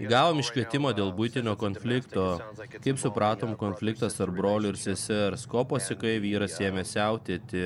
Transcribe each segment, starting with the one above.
Gavom iškvietimą dėl buitinio konflikto. Kaip supratom, konfliktas tarp brolių ir sesers. Ko pasiekai vyras ėmė siautėti.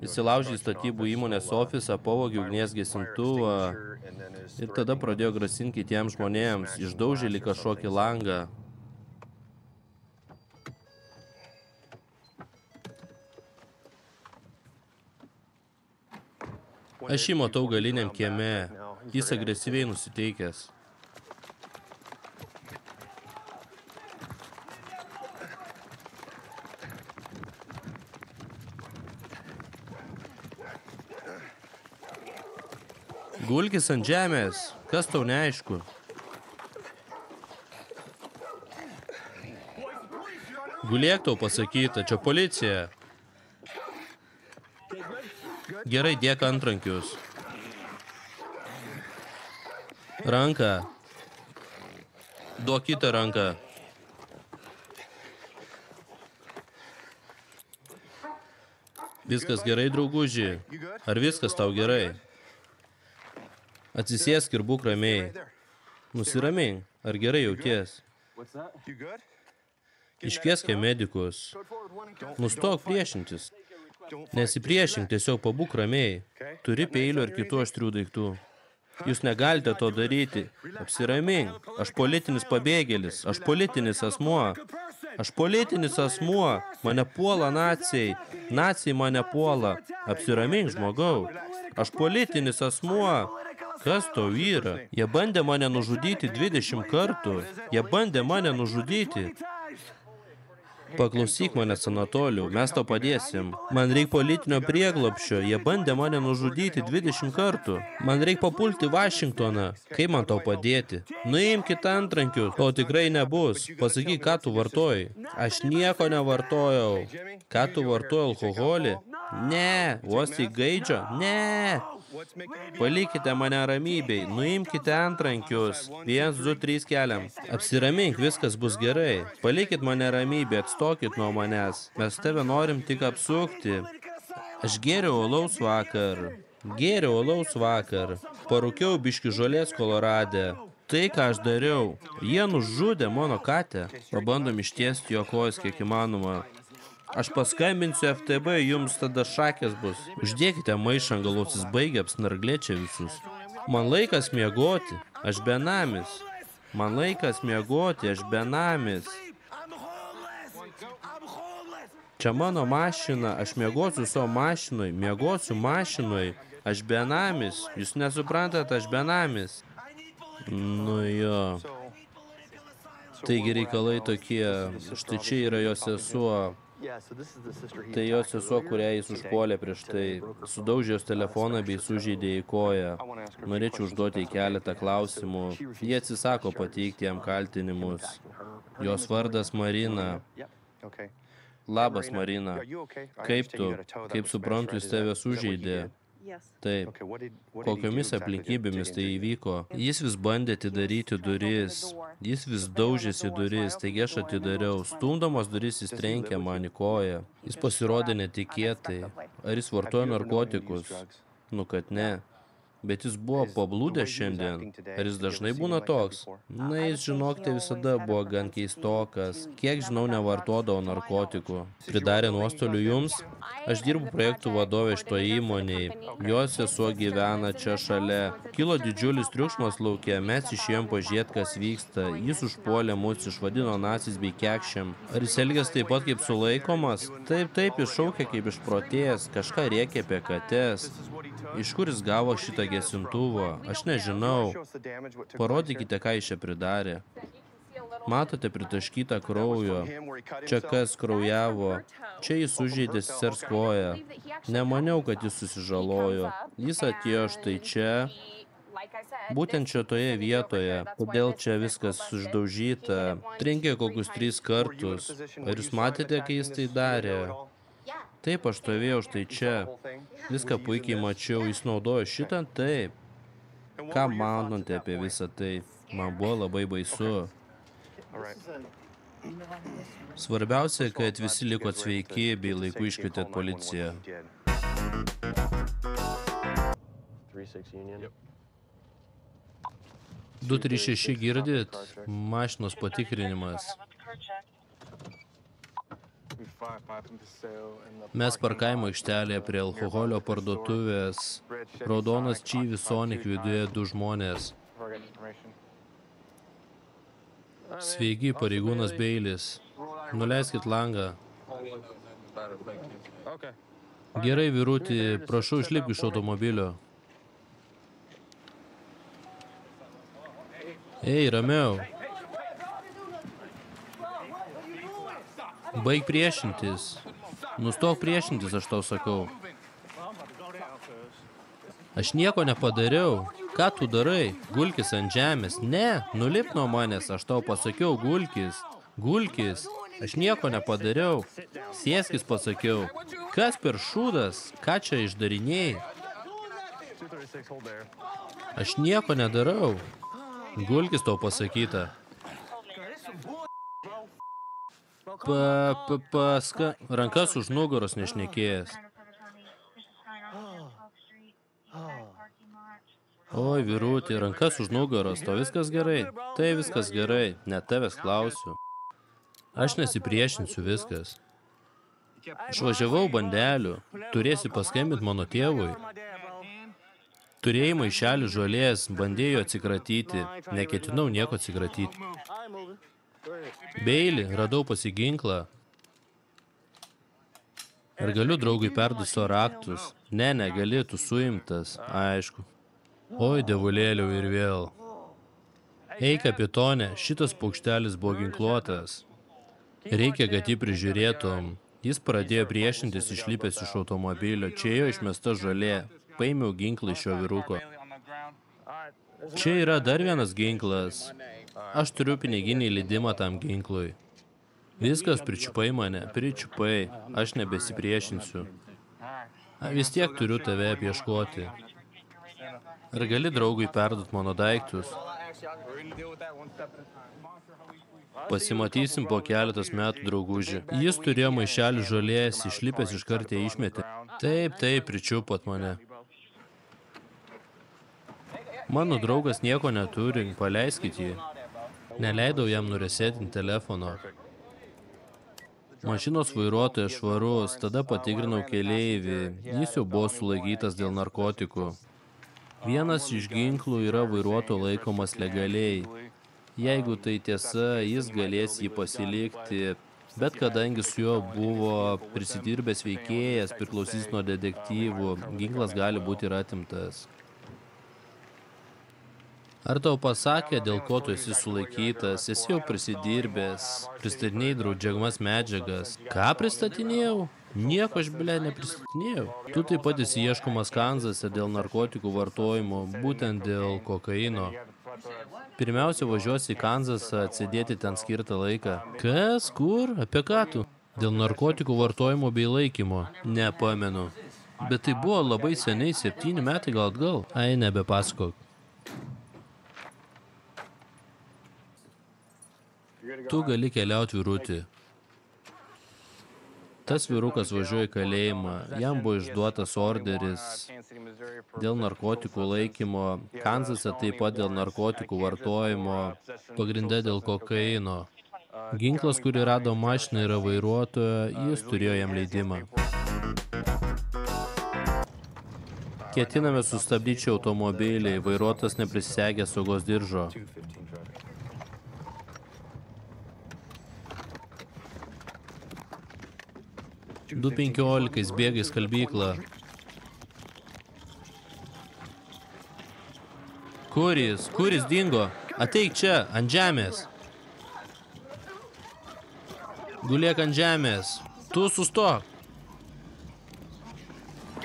Įsilaužė į statybų įmonės ofisą, pavogė ugnies gesintuvą ir tada pradėjo grasinti kitiems žmonėms. Išdaužė lyg kažkokį langą. Aš jį matau galiniam kieme. Jis agresyviai nusiteikęs. Gulkis ant žemės. Kas tau neaišku? Gulėk tau pasakyta, čia policija. Gerai, dėk antrankius. Ranką. Duok kitą ranką. Viskas gerai, drauguži? Ar viskas tau gerai? Atsisėsk ir būk ramiai. Nusiramink. Ar gerai jauties? Iškvieskė medikus. Nustok priešintis. Nesipriešink, tiesiog pabūk ramiai. Turi peilio ir kitų aštrių daiktų. Jūs negalite to daryti. Apsiramink. Aš politinis pabėgėlis. Aš politinis asmuo. Aš politinis asmuo. Mane puola naciai. Naciai mane puola. Apsiramink, žmogau. Aš politinis asmuo. Kas tau yra? Jie bandė mane nužudyti 20 kartų. Jie bandė mane nužudyti. Paklausyk manęs, Anatolijau, mes tau padėsim. Man reik politinio prieglobsčio, jie bandė mane nužudyti 20 kartų. Man reik papulti Vašingtoną. Kaip man tau padėti? Nuimk kitą antrankius, to tikrai nebus. Pasakyk, ką tu vartojai. Aš nieko nevartojau. Ką tu vartojai, alkoholį? Ne. Uostai gaidžio? Ne. Palikite mane ramybei, nuimkite antrankius. 1, 2, 3 keliam. Apsiramink, viskas bus gerai. Palikit mane ramybei, atstokit nuo manęs. Mes tave norim tik apsukti. Aš gėriau alaus vakar. Parūkiau biškį žolės Kolorade. Tai, ką aš dariau. Jie nužudė mano katę. Pabandom ištiesti jo kojas kiek įmanoma. Aš paskambinsiu FTB, jums tada šakės bus. Uždėkite maišą ant galvos, jis baigia apsnarglėčią visus. Man laikas miegoti, aš benamis. Čia mano mašina, aš miegosiu savo mašinoj, aš benamis. Jūs nesuprantat, aš benamis. Nu jo. Taigi reikalai tokie, štai čia yra jo sesuo. Tai jo sesuo, kurią jis užpuolė prieš tai, sudaužė jos telefoną bei sužeidė į koją. Norėčiau užduoti keletą klausimų. Jie atsisako pateikti jam kaltinimus. Jos vardas Marina. Labas, Marina. Kaip tu? Kaip suprantu, jis tave sužeidė? Taip. Kokiomis aplinkybėmis tai įvyko? Jis vis bandė atidaryti duris. Jis vis daužėsi duris, taigi aš atidariau. Stumdamas duris jis trenkė man į koją. Jis pasirodė netikėtai. Ar jis vartojo narkotikus? Nu, kad ne. Bet jis buvo pablūdęs šiandien. Ar jis dažnai būna toks? Na, jis, žinokite, visada buvo gan keistokas. Kiek žinau, nevartodavo narkotikų. Pridarė nuostolių jums? Aš dirbu projektų vadovė šitoje įmonėje. Jos sesuo gyvena čia šalia. Kilo didžiulis triukšmas lauke. Mes išėjom pažiūrėti, kas vyksta. Jis užpuolė mus, išvadino nacis bei kekšėm. Ar jis elgės taip pat kaip sulaikomas? Taip, jis šaukė kaip išprotėjęs. Kažką rėkė apie kates. Iš kur jis gavo šitą gesintuvą? Aš nežinau. Parodykite, ką jis čia pridarė. Matote pritaškytą kraujo. Čia kas kraujavo. Čia jis sužeidė sesers koją. Nemaniau, kad jis susižalojo. Jis atėjo štai čia. Būtent čia toje vietoje. Kodėl čia viskas išdaužyta. Trenkė kokius 3 kartus. Ar jūs matėte, kai jis tai darė? Taip, aš stovėjau štai čia. Viską puikiai mačiau. Jis naudojo šitą? Taip. Ką manote apie visą tai? Man buvo labai baisu. Svarbiausia, kad visi liko sveiki, bei laiku iškvietėt policiją. 236 girdit, mašinos patikrinimas. Mes parkavimo aikštelėje prie alkoholio parduotuvės. Raudonas Chevy Sonic viduje 2 žmonės. Sveiki, pareigūnas Beilis. Nuleiskit langą. Gerai, vyruti, prašau išlipk iš automobilio. Ei, ramiau. Baig priešintis. Nustok priešintis, aš tau sakau. Aš nieko nepadariau. Ką tu darai? Gulkis ant žemės. Ne, nulip nuo manęs, aš tau pasakiau, gulkis. Gulkis. Aš nieko nepadariau. Sėskis, pasakiau. Kas per šūdas? Ką čia išdarinėjai? Aš nieko nedarau. Gulkis, tau pasakyta. Rankas už nugaros nešnekėjęs. Oi, vyruti, rankas už nugaros, tau viskas gerai? Tai viskas gerai, net tavęs klausiu. Aš nesipriešinsiu, viskas. Išvažiavau bandelių, turėsi paskambinti mano tėvui. Turėjai maišelį žolės, bandėjau atsikratyti, neketinau nieko atsikratyti. Beili, radau pasiginklą. Ar galiu draugui perduoti savo raktus? Ne, negali, tu suimtas, aišku. Oi, dievulėliau ir vėl. Ei, kapitone, šitas paukštelis buvo ginkluotas. Reikia, kad jį prižiūrėtum. Jis pradėjo priešintis išlipęs iš automobilio. Čia jo išmesta žolė. Paėmiau ginklą iš šio vyruko. Čia yra dar vienas ginklas. Aš turiu piniginį leidimą tam ginklui. Viskas, pričiupai mane, pričiupai. Aš nebesipriešinsiu. Vis tiek turiu tave apieškoti. Ar gali draugui perduoti mano daiktus? Pasimatysim po keletas metų, drauguži. Jis turėjo maišelį žolės, išlipęs iš karto išmetė. Taip, pričiupot mane. Mano draugas nieko neturi, paleiskit jį. Neleidau jam nuresetinti telefono. Mašinos vairuotojas švarus, tada patikrinau keleivį. Jis jau buvo sulaikytas dėl narkotikų. Vienas iš ginklų yra vairuotojo laikomas legaliai. Jeigu tai tiesa, jis galės jį pasilikti, bet kadangi su juo buvo prisidirbęs veikėjas, priklausys nuo detektyvų, ginklas gali būti ir atimtas. Ar tau pasakė, dėl ko tu esi sulaikytas, esi jau prisidirbęs, pristatinėjai draudžiamas medžiagas? Ką pristatinėjau? Nieko aš, nepristatinėjau. Tu taip pat esi ieškomas Kanzase dėl narkotikų vartojimo, būtent dėl kokaino. Pirmiausia, važiuosi į Kanzasą, atsėdėti ten skirtą laiką. Kas? Kur? Apie ką tu? Dėl narkotikų vartojimo bei laikymo. Nepamenu. Bet tai buvo labai seniai, 7 metai gal atgal. Ai, nebepasakok. Tu gali keliauti, vyruti. Tas vyrukas važiuoja į kalėjimą. Jam buvo išduotas orderis dėl narkotikų laikymo. Kanzase taip pat dėl narkotikų vartojimo. Pagrinde dėl kokaino. Ginklas, kurį rado mašiną, yra vairuotojo. Jis turėjo jam leidimą. Ketiname sustabdyti automobilį. Vairuotojas neprisegė saugos diržo. 2:15 bėga į skalbyklą. Kur jis dingo? Ateik čia, ant žemės. Gulėk ant žemės. Tu sustok.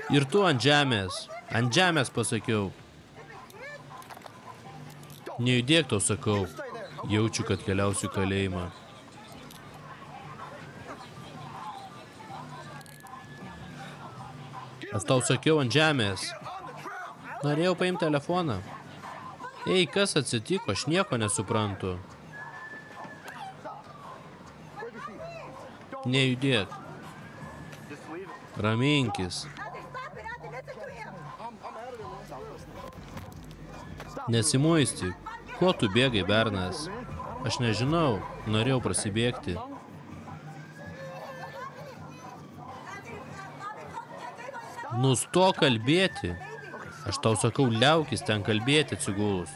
Ir tu ant žemės. Ant žemės pasakiau. Nejudėk, tau sakau. Jaučiu, kad keliausiu į kalėjimą. Aš tau sakiau ant žemės. Norėjau paimti telefoną. Ei, kas atsitiko? Aš nieko nesuprantu. Nejudėk. Raminkis. Nesimuistyk. Ko tu bėgai, bernas? Aš nežinau, norėjau prasibėgti. Nustok kalbėti. Aš tau sakau, liaukis ten kalbėti atsigulus.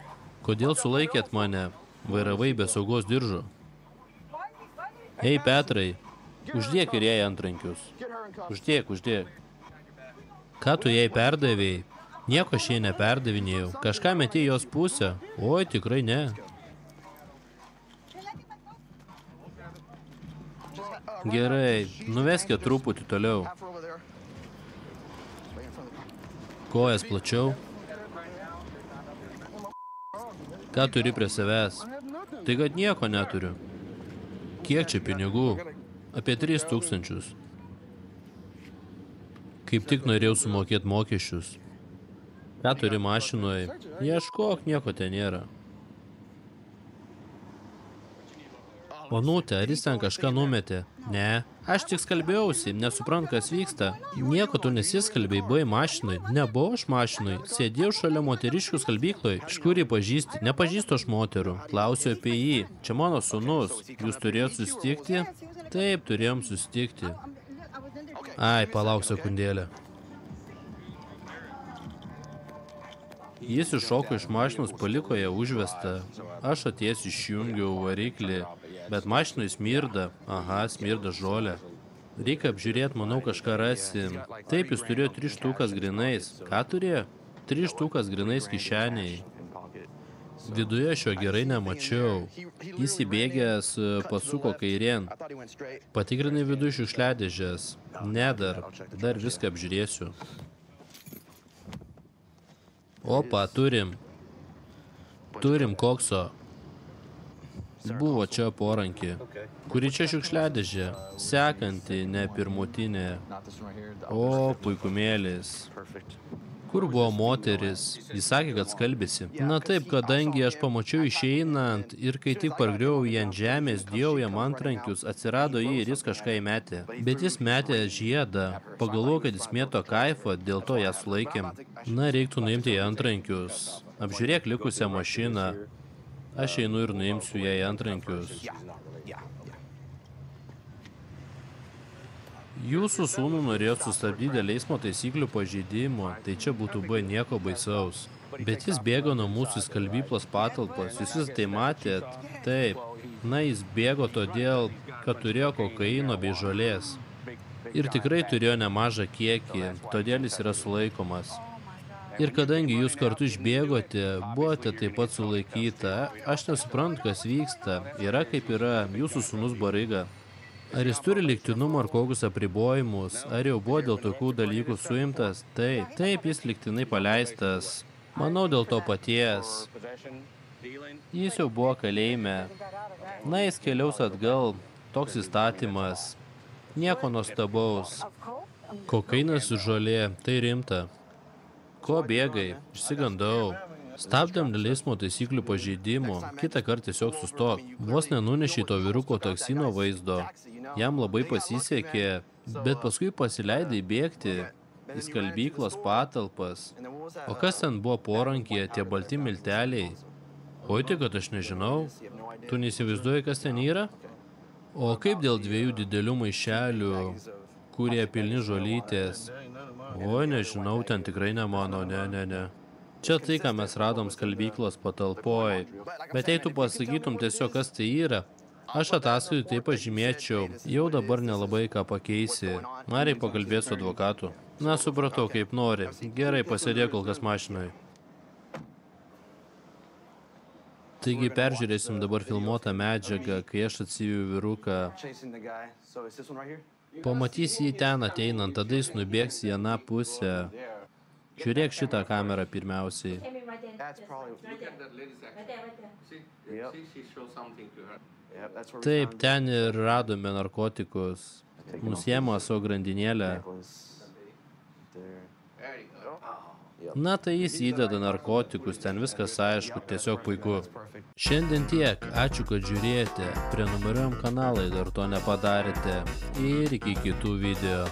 Kodėl sulaikėt mane? Vairavai be saugos diržo. Ei, Petrai, uždėk ir jai antrankius. Uždėk. Ką tu jai perdavėjai? Nieko aš jai neperdavinėjau. Kažką metė jos pusę. Oi, tikrai ne. Gerai, nuveskė truputį toliau. Kojas plačiau. Ką turi prie savęs? Tai kad nieko neturiu. Kiek čia pinigų? Apie 3000. Kaip tik norėjau sumokėti mokesčius. Ką turi mašinoje? Ieškok, nieko ten nėra. Onutė, ar jis ten kažką numetė? Ne. Aš tik skalbėjausi, nesuprant, kas vyksta. Nieko tu nesiskalbėjai, buvai mašinai. Nebuvau aš mašinai. Sėdėjau šalia moteriškių skalbykloj. Iš kur jį pažįsti? Nepažįstu aš moterų. Klausiu apie jį. Čia mano sūnus. Jūs turėjot susitikti? Taip, turėjom susitikti. Ai, palauk sekundėlę. Jis iššoko iš mašinos, paliko ją užvestą. Aš atėjęs išjungiau variklį, bet mašinai smirda. Aha, smirda žolė. Reikia apžiūrėti, manau, kažką rasim. Taip, jis turėjo 3 štukas grinais. Ką turėjo? 3 štukas grinais kišeniai. Viduje šio gerai nemačiau. Jis įbėgęs pasuko kairien. Patikrinai vidų šiukšliadėžės. Ne dar viską apžiūrėsiu. Opa, turim kokso. Buvo čia porankį. Kuri čia šiukšliadėžė? Sekanti, ne pirmutinė. O, puikumėlis. Kur buvo moteris? Jis sakė, kad skalbėsi. Na taip, kadangi aš pamačiau išeinant ir kai tik pargriuvau jį ant žemės, dėjau jam antrankius, atsirado jį ir jis kažką įmetė. Bet jis metė žiedą. Pagalvojau, kad jis mėto kaifą, dėl to ją sulaikėm. Na, reiktų nuimti jį antrankius. Apžiūrėk likusią mašiną. Aš einu ir nuimsiu jai antrankius. Jūsų sūnų norėjo sustabdyti dėl eismo taisyklių pažeidimo, tai čia būtų buvę nieko baisaus. Bet jis bėgo nuo mūsų skalbyklos patalpos, jūs tai matėt? Taip. Na, jis bėgo todėl, kad turėjo kokaino bei žolės. Ir tikrai turėjo nemažą kiekį, todėl jis yra sulaikomas. Ir kadangi jūs kartu išbėgote, buvote taip pat sulaikyta, aš nesuprantu, kas vyksta. Yra kaip yra, jūsų sūnus Bariga. Ar jis turi lygtinumo ar kokius apribojimus? Ar jau buvo dėl tokių dalykų suimtas? Taip, jis lygtinai paleistas. Manau, dėl to paties. Jis jau buvo kalėjime. Na, jis keliaus atgal. Toks įstatymas. Nieko nuostabaus. Kokainas ir žolė, tai rimta. Ko bėgai? Išsigandau. Stabdėm dėl eismo taisyklių pažeidimo, kitą kartą tiesiog sustok. Vos nenunešė to vyruko taksino vaizdo. Jam labai pasisekė, bet paskui pasileidai bėgti į skalbyklos patalpas. O kas ten buvo porankyje, tie balti milteliai? Oi, tik, kad aš nežinau. Tu neįsivaizduoji, kas ten yra? O kaip dėl 2 didelių maišelių, kurie pilni žolytės? Oi, nežinau, ten tikrai ne mano, ne. Čia tai, ką mes radom skalbyklos patalpoj. Bet jei tu pasakytum tiesiog, kas tai yra, aš ataskaitų tai pažymėčiau. Jau dabar nelabai ką pakeisi. Nariai pakalbėsiu advokatu. Na, supratau, kaip nori. Gerai, pasėdėk kol kas mašinoj. Taigi peržiūrėsim dabar filmuotą medžiagą, kai aš atsiviu vyruką. Pamatysi jį ten ateinant, tada jis nubėgs į aną pusę. Žiūrėk šitą kamerą pirmiausiai. Taip, ten ir radome narkotikus. Nusiėmė savo grandinėlę. Na, tai jis įdeda narkotikus, ten viskas aišku, tiesiog puiku. Šiandien tiek, ačiū, kad žiūrėjote. Prenumeruojam kanalą, dar to nepadarėte. Ir iki kitų video.